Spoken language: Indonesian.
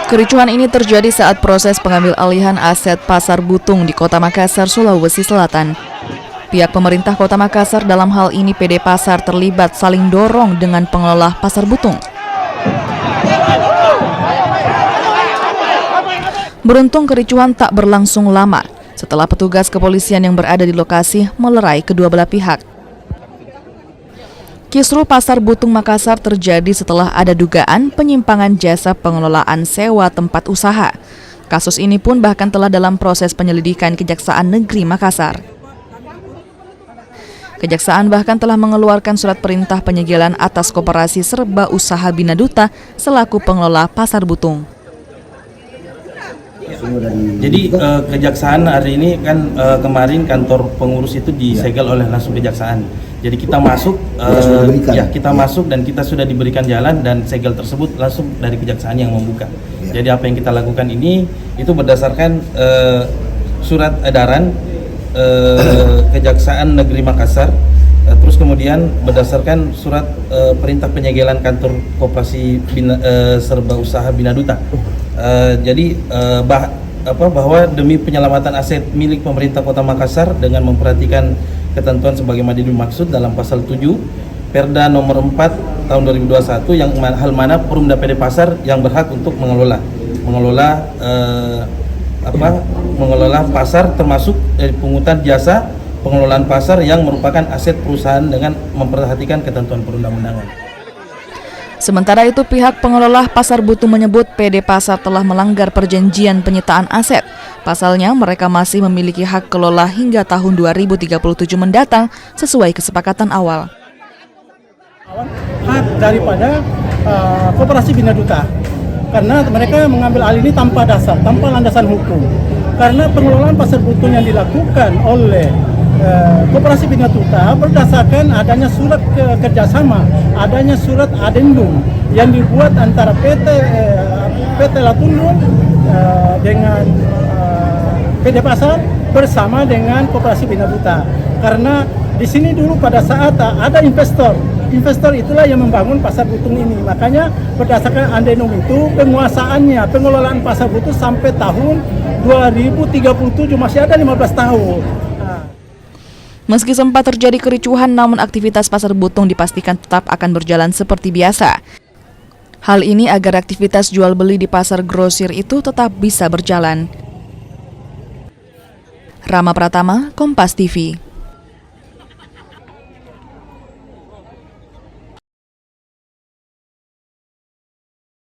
Kericuhan ini terjadi saat proses pengambil alihan aset Pasar Butung di Kota Makassar, Sulawesi Selatan. Pihak pemerintah Kota Makassar, dalam hal ini PD Pasar, terlibat saling dorong dengan pengelola Pasar Butung. Beruntung kericuhan tak berlangsung lama setelah petugas kepolisian yang berada di lokasi melerai kedua belah pihak. Kisruh Pasar Butung Makassar terjadi setelah ada dugaan penyimpangan jasa pengelolaan sewa tempat usaha. Kasus ini pun bahkan telah dalam proses penyelidikan Kejaksaan Negeri Makassar. Kejaksaan bahkan telah mengeluarkan surat perintah penyegelan atas Koperasi Serba Usaha Bina Duta selaku pengelola Pasar Butung. Jadi kejaksaan hari ini kan kemarin kantor pengurus itu disegel oleh langsung kejaksaan. Jadi kita masuk, masuk dan kita sudah diberikan jalan dan segel tersebut langsung dari kejaksaan yang membuka. Jadi apa yang kita lakukan ini itu berdasarkan surat edaran Kejaksaan Negeri Makassar, terus kemudian berdasarkan surat perintah penyegelan kantor Koperasi Serba Usaha Bina Duta. Jadi bahwa demi penyelamatan aset milik pemerintah Kota Makassar dengan memperhatikan ketentuan sebagaimana dimaksud dalam pasal 7 Perda nomor 4 tahun 2021 yang hal mana Perumda PD Pasar yang berhak untuk mengelola pasar, termasuk pungutan jasa pengelolaan pasar yang merupakan aset perusahaan dengan memperhatikan ketentuan perundang-undangan. Sementara itu, pihak pengelola Pasar Butung menyebut PD Pasar telah melanggar perjanjian penyitaan aset. Pasalnya, mereka masih memiliki hak kelola hingga tahun 2037 mendatang sesuai kesepakatan awal. Hak daripada Koperasi Bina Duta, karena mereka mengambil alih ini tanpa dasar, tanpa landasan hukum. Karena pengelolaan Pasar Butung yang dilakukan oleh Koperasi Bina Duta berdasarkan adanya surat kerjasama, adanya surat adendum yang dibuat antara PT Latundung dengan PD Pasar bersama dengan Koperasi Bina Duta. Karena di sini dulu pada saat ada investor itulah yang membangun Pasar Butung ini. Makanya berdasarkan adendum itu penguasaannya, pengelolaan Pasar Butung sampai tahun 2037 masih ada 15 tahun. Meski sempat terjadi kericuhan, namun aktivitas Pasar Butung dipastikan tetap akan berjalan seperti biasa. Hal ini agar aktivitas jual beli di pasar grosir itu tetap bisa berjalan. Rama Pratama, Kompas TV.